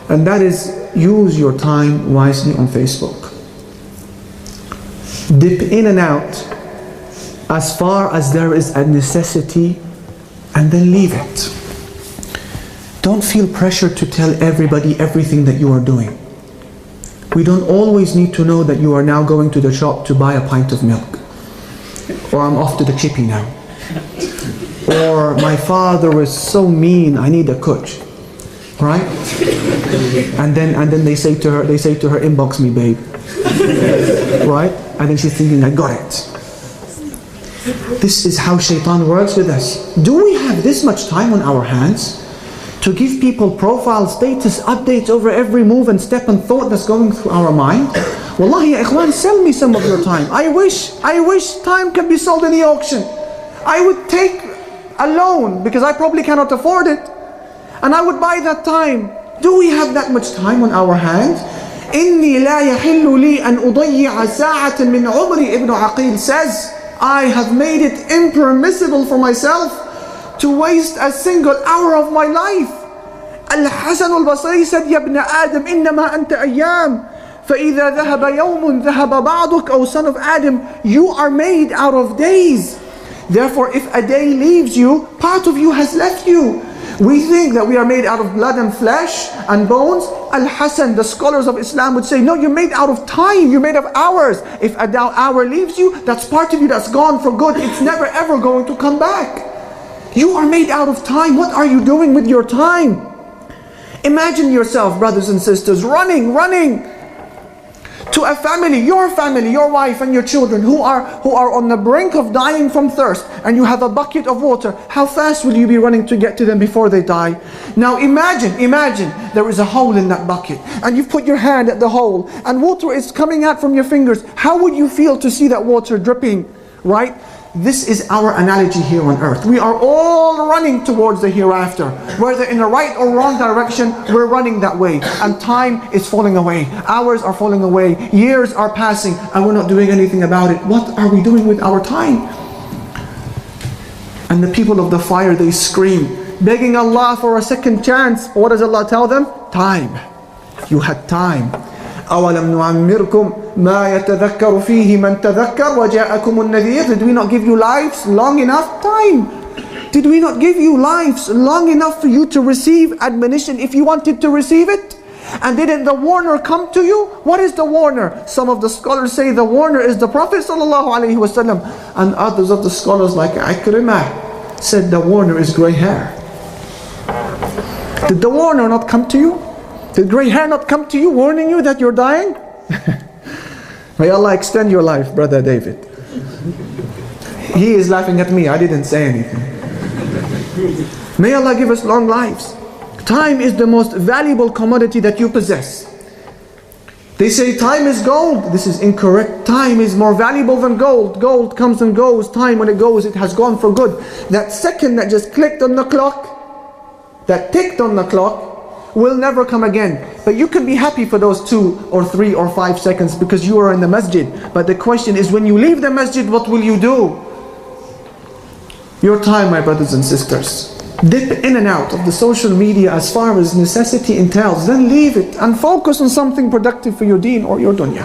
And that is, use your time wisely on Facebook. Dip in and out as far as there is a necessity, and then leave it. Don't feel pressure to tell everybody everything that you are doing. We don't always need to know that you are now going to the shop to buy a pint of milk. Or I'm off to the chippy now. Or my father was so mean, I need a coach. Right? And then they say to her, inbox me, babe. Right? And then she's thinking, I got it. This is how shaitan works with us. Do we have this much time on our hands to give people profile status updates over every move and step and thought that's going through our mind? Wallahi, ya ikhwan, sell me some of your time. I wish time can be sold in the auction. I would take a loan because I probably cannot afford it, and I would buy that time. Do we have that much time on our hands? إِنِّي لَا يَحِلُّ لِي أَنْ أُضَيِّعَ سَاعَةً مِنْ عُمْرِي. Ibn Aqil says, I have made it impermissible for myself to waste a single hour of my life. Al-Hasan al-Basri said, Ya ibn Adam, innama anta ayyam. فَإِذَا ذَهَبَ يَوْمٌ ذَهَبَ بَعْضُكَ. O son of Adam, you are made out of days. Therefore, if a day leaves you, part of you has left you. We think that we are made out of blood and flesh and bones. Al-Hasan, the scholars of Islam would say, no, you're made out of time, you're made of hours. If an hour leaves you, that's part of you that's gone for good. It's never ever going to come back. You are made out of time. What are you doing with your time? Imagine yourself, brothers and sisters, running to a family, your wife and your children who are on the brink of dying from thirst, and you have a bucket of water. How fast will you be running to get to them before they die? Now imagine there is a hole in that bucket, and you've put your hand at the hole, and water is coming out from your fingers. How would you feel to see that water dripping, right? This is our analogy here on earth. We are all running towards the hereafter. Whether in the right or wrong direction, we're running that way. And time is falling away. Hours are falling away. Years are passing, and we're not doing anything about it. What are we doing with our time? And the people of the fire, they scream, begging Allah for a second chance. What does Allah tell them? Time. You had time. أَوَلَمْ نُعَمِّرْكُمْ مَا يَتَذَكَّرُ فِيهِ مَنْ تَذَكَّرْ وَجَاءَكُمُ النَّذِيرُ. Did we not give you lives long enough? Time. Did we not give you lives long enough for you to receive admonition if you wanted to receive it? And didn't the warner come to you? What is the warner? Some of the scholars say the warner is the Prophet ﷺ, and others of the scholars like Ikrimah said the warner is grey hair. Did the warner not come to you? Did grey hair not come to you warning you that you're dying? May Allah extend your life, Brother David. He is laughing at me, I didn't say anything. May Allah give us long lives. Time is the most valuable commodity that you possess. They say time is gold. This is incorrect. Time is more valuable than gold. Gold comes and goes. Time, when it goes, it has gone for good. That second that just clicked on the clock, that ticked on the clock, will never come again. But you can be happy for those 2 or 3 or 5 seconds because you are in the masjid. But the question is, when you leave the masjid, what will you do? Your time, my brothers and sisters. Dip in and out of the social media as far as necessity entails. Then leave it and focus on something productive for your deen or your dunya.